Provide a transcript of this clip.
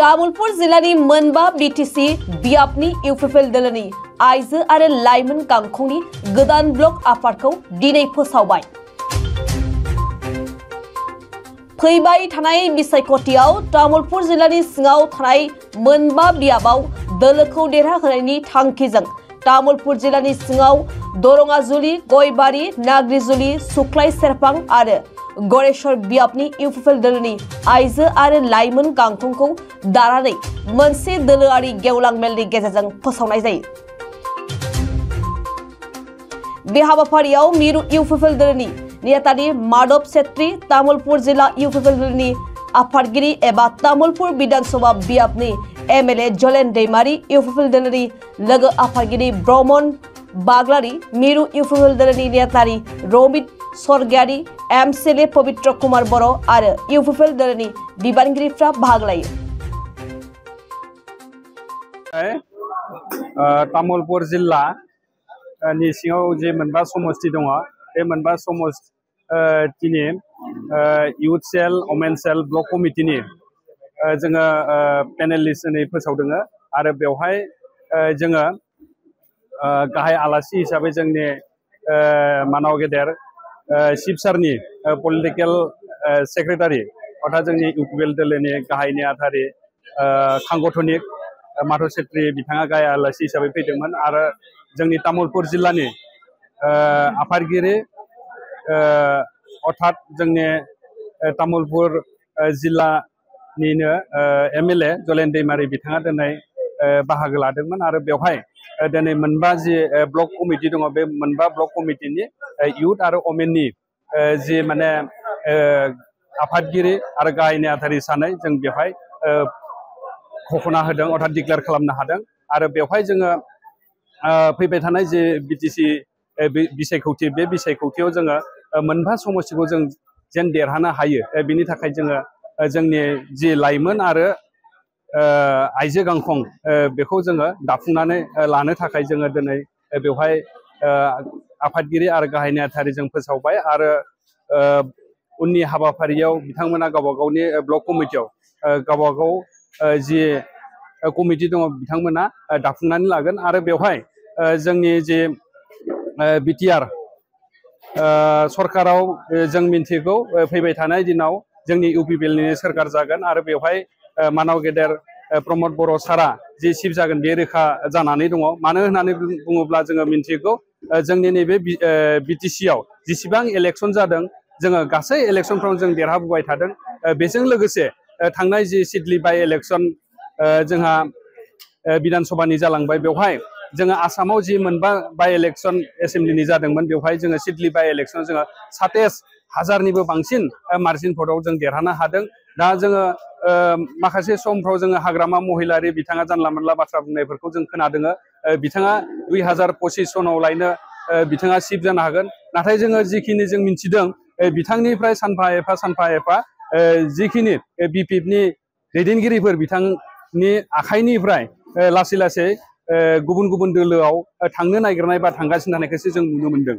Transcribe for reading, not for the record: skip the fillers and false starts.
तामुलपुर जिलानि मोनबा बीटीसी बियाबनि इउपिपिएल दोलोनि आइजो आरो लाइमोन गांखंनि गोदान ब्लक आफादखौ दिनै फोसावबाय। फैबाय थानाय बिसायख'थियाव तामुलपुर जिलानि सिङाव थानाय मोनबा बियाबाव दोलोखौ देरहाहोनायनि थांखिजों तामुलपुर जिलानि सिङाव दरङाजुलि, गयबारि, नाग्रिजुलि, सुख्लाय सेरफां आरो गरेश्वर बियाबनि इउपिपिएल दोलोनि आइजो आरो लाइमोन गांखंखौ दानानै मोनसे दोलोआरि गेवलां मेलनि गेजेरजों फोसावनाय जायो। बे हाबाफारियाव मिरु इउपिपिएल दोलोनि नेतानि माधव छेत्री, तामुलपुर जिला इउपिपिएल दोलोनि आफादगिरि एबा तामुलपुर विधानसभा बियाबनि एमएलए जलेन दैमारी, इउपिपिएल दोलोनि लोगो आफादगिरि ब्रह्मन बाग्लारी, मिरु इउपिपिएल दोलोनि नेतानि रमित स्वर्गियारि, एमसीएलए पवित्र कुमार बर' आरो इउपिपिएल दोलोनि बिबानगिरिफ्रा बाहागो लायो। तामुलपुर जिल्ला नि सिङाव जे मोनबा समस्ति दङ, बे मोनबा समस्तिनि इउथ सेल, वमेन सेल, ब्लक कमिटिनि जोङो पेनेल लिस्टनै फोसावदों आरो बेवहाय जोङो गाहाय आलासि हिसाबै जोंनि मानाव गेदेर शिब सारनि पलिटिकेल सेक्रेटारि अर्थात जोंनि इउपिपिएल दोलोनि गाहाय नेहाथारि सांगठनिक माधव छेत्री बिथाङा गाहाय आलासि हिसाबै फैदोंमोन आरो जोंनि तामुलपुर जिल्लानि आफादगिरि अर्थात जोंनि तामुलपुर जिल्लानिनो एमएलए जलेन दैमारी बिथाङा दिनै बाहागो लादोंमोन आरो बेवहाय दिनै मोनबा जि ब्लक कमिटि दङ, बे मोनबा ब्लक कमिटिनि इउथ आरो वमेननि जि माने आफादगिरि आरो गाहाय नेहाथारि सानै जों बेवहाय घोषणा होदों अर्थात डिक्लेयार खालामनो हादों आरो बेवहाय जोङो फैबाय थानाय जे बीटीसी बिसायख'थि, बे बिसायख'थियाव जोङो मोनबा समस्तिखौ जों जेन देरहानो हायो, बिनि थाखाय जोङो जोंनि जि लाइमोन आरो आइजो गांखं बेखौ जोङो दाफुंनानै लानो थाखाय जोङो दिनै बेवहाय आफादगिरि आरो गाहाय नेहाथारिजों फोसावबाय आरो उननि हाबाफारियाव बिथांमोना गावबा गावनि ब्लक कमिटियाव गावबा गाव जि कमिटि दङ बिथांमोना दाफुंनानै लागोन आरो बेवहाय जोंनि जे बिटिआर सरकाराव जों मिन्थिगौ फैबाय थानाय दिनाव जोंनि इउपिपिएलनि सोरखार जागोन आरो बेवहाय मानाव गेदेर प्रमद बर' सारा जि चिफ जागोन बे रोखा जानानै दङ। मानो होननानै बुङोब्ला जोङो मिन्थिगौ जोंनि नैबे बीटीसीआव जेसेबां इलेक्सन जादों जोङो गासै इलेक्सनफ्राव जों देरहाबोबाय थादों। बेजों लोगोसे थांनाय जि सिडली बाइ इलेक्सन जोंहा विधानसभानि जालांबाय, बेवहाय जोङो आसामाव जि मोनबा बाइ इलेक्सन एसेम्ब्लिनि जादोंमोन, बेवहाय जोङो सिडली बाइ इलेक्सनाव जोङो 27,000निबो बांसिन मार्जिन भटआव जों देरहानो हादों। दा जोङो माखासे समफ्राव जोङो हाग्रामा महिलारि बिथाङा जानला मोनला बाथ्रा बुंनायफोरखौ जों खोनादों। बिथाङा 2025 सनाव लायनो बिथाङा चिफ जानो हागोन, नाथाय जोङो जिखिनि जों मिन्थिदों बिथांनिफ्राय सानफा एफा जिखिनि बिपिएफनि दैदेनगिरिफोर बिथांनि आखाइनिफ्राय लासै लासै गुबुन गुबुन दोलोआव थांनो नागिरनाय बा थांगासिनो थानायखौसो जों नुनो मोनदों।